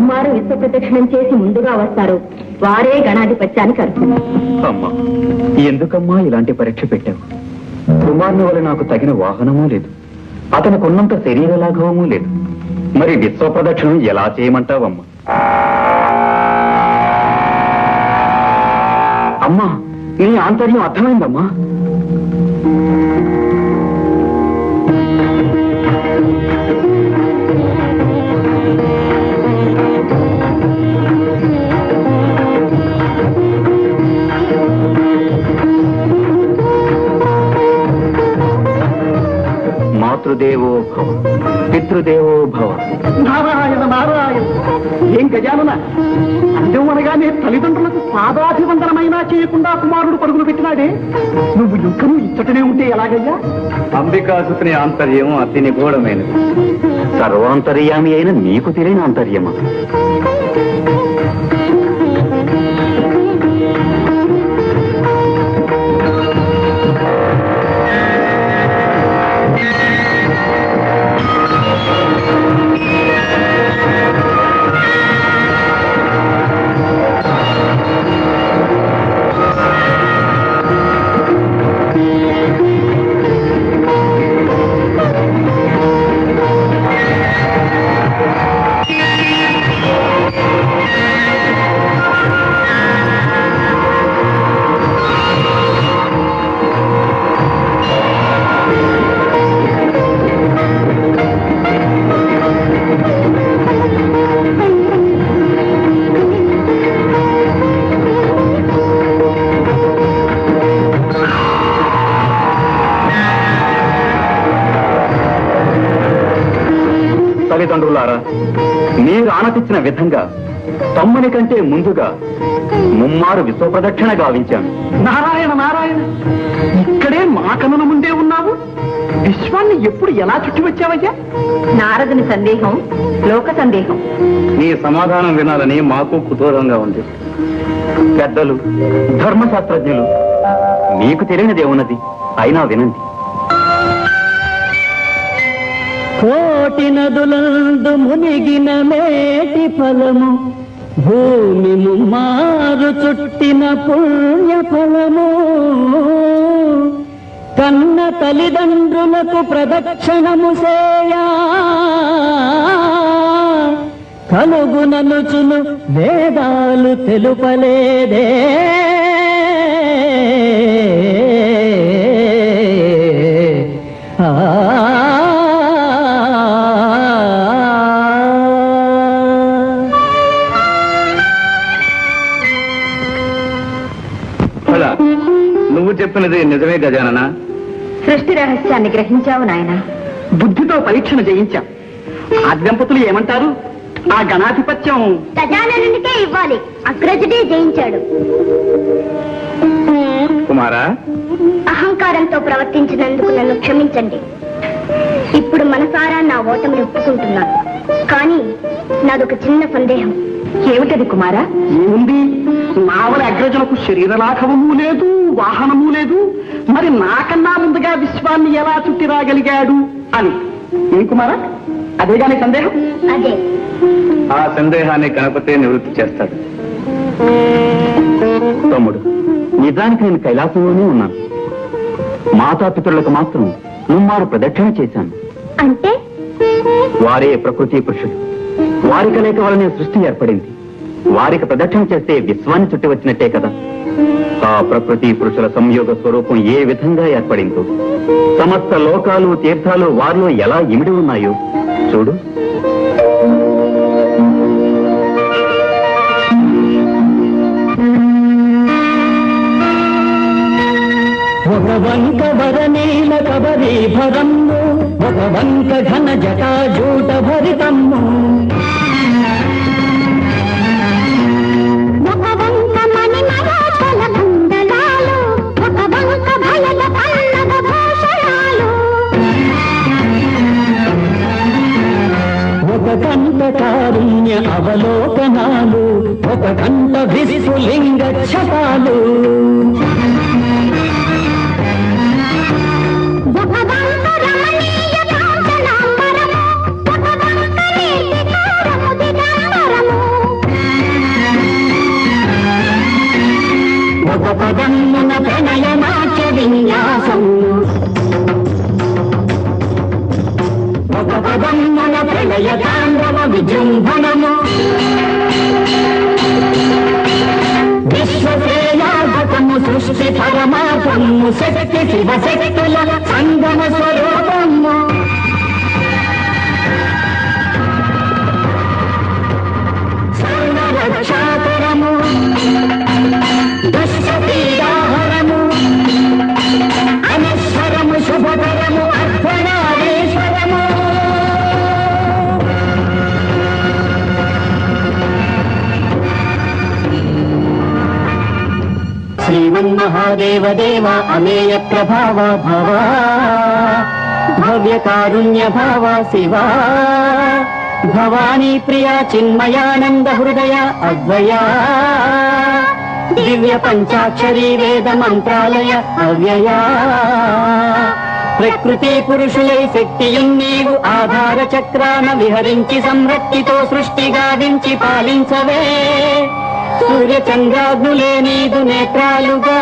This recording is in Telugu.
ముమ్మారు విశ్వ ప్రదక్షిణం చేసి ముందుగా వస్తారు వారే గణాధిపత్యానికి అర్హులు. అమ్మా, ఎందుకమ్మా ఇలాంటి పరీక్ష పెట్టావు? కుమారుని వల్ల నాకు తగిన వాహనమూ లేదు, అతనుకున్నంత శరీర లాఘవమూ లేదు. మరి విశ్వ ప్రదక్షిణం ఎలా చేయమంటావమ్మా? అమ్మా, నీ ఆంతర్యం అర్థమైందమ్మా. మాతృదేవో భవ, పితృదేవో భవ. నారాయణ నారాయణ. ఏం గజానన, అంజం అనగానే తల్లిదండ్రులకు పాదాభివందనమైనా చేయకుండా కుమారుడు పరుగులు పెట్టినాడే, నువ్వు యుద్ధము ఇచ్చటనే ఉంటే ఎలాగయ్యా? అంబికాసుని ఆంతర్యం అతి నిగూఢమైనది. సర్వాంతర్యామి అయిన నీకు తెలియని ఆంతర్యమా? తల్లిదండ్రులారా, మీరు ఆనతిచ్చిన విధంగా తమ్ముని కంటే ముందుగా ముమ్మారు విశ్వ ప్రదక్షిణ గావించాను. నారాయణ నారాయణ, ఇక్కడే మా కనుల ముందే ఉన్నావు. విశ్వాన్ని ఎప్పుడు ఎలా చుట్టి వచ్చావయ్యా? నారదుని సందేహం లోక సందేహం. నీ సమాధానం వినాలని మాకు కుతూహలంగా ఉంది. పెద్దలు, ధర్మశాస్త్రజ్ఞులు, మీకు తెలియనిదేమున్నది, అయినా వినండి. కోటి నదులందు మునిగిన మేటి ఫలము, భూమి ముమ్మారు చుట్టిన పుణ్య ఫలము, కన్న తల్లిదండ్రులకు ప్రదక్షిణము సేయా కలుగుననుచును వేదాలు తెలుపలేదే. నువ్వు చెప్పినది నిజమే గజానన. సృష్టి రహస్యాన్ని గ్రహించావు నాయన. బుద్ధితో పరీక్షను జయించాం. ఆ దంపతులు ఏమంటారు? ఆ గణాధిపత్యం గజాననునికే ఇవ్వాలి. అగ్రజుడే జయించాడు. కుమారా, అహంకారంతో ప్రవర్తించినందుకు నన్ను క్షమించండి. ఇప్పుడు మనసారా నా ఓటమిని ఒప్పుకుంటున్నాను. కానీ నాదొక చిన్న సందేహం. ఏమిటది కుమారా? ఏముంది, నావల అగ్రజులకు శరీర లాఘవము లేదు, వాహనము లేదు. మరి నాకన్నా ముందుగా విశ్వాన్ని ఎలా చుట్టి రాగలిగాడు అని. ఏం కుమారా, అదేగాని సందేహం? అదే. ఆ సందేహాన్ని గణపతే నివృత్తి చేస్తాడు. తమ్ముడు, నిజానికి నేను కైలాసంలోనే ఉన్నాను. మాతాపితరులకు మాత్రం ముమ్మారు ప్రదక్షిణ చేశాను. అంటే వారే ప్రకృతి పురుషులు. వారి కలయిక వలనే సృష్టి ఏర్పడింది. వారికి ప్రదక్షిణ చేస్తే విశ్వాన్ని చుట్టి వచ్చినట్టే కదా. ఆ ప్రకృతి పురుషుల సంయోగ స్వరూపం ఏ విధంగా ఏర్పడిందో, సమస్త లోకాలు తీర్థాలు వారిలో ఎలా ఇమిడి ఉన్నాయో చూడు. ఒక వంక వరనీల కబరీ భరమ్ము, ఒక వంక ఘన జటాజూట భరితమ్ము, ఒక వంక మణిమరాచల మండలాలు, ఒక వంక భయల పల్లవ భూషణాలు, ఒక కంట కారుణ్య అవలోకనాలు, ఒక కంట విస్ఫులింగ క్షతాలు, ఒక వంక రమణీయ కాంచనాంబరము, ఒక వంక నిర్వికారము దిగంబరము, ఒక పదమ్మున ప్రళయ తాండవ విజృంభణము విశ్వశ్రేయాగతము సృష్టి పరమాత్మము శక్తి శివశక్తుల సంగమ స్వరూపము సర్వరక్షాకరము దుష్టపీడాహరము అనశ్వరము శుభకరము అర్ధనారీశ్వరము శ్రీమన్మహాదేవ దేవ అమేయ ప్రభావ భవ భవ్య కారుణ్య భావ శివా భవానీ ప్రియా చిన్మయానంద హృదయ అద్వయా దివ్య పంచాక్షరీ వేద మంత్రాలయ అవ్యయా ప్రకృతి పురుషులై శక్తియున్ నీవు ఆధార చక్రాన విహరించి సంరక్తితో సృష్టి గావించి పాలించవే సూర్య చంద్రాగ్నులే నీదు నేత్రాలుగా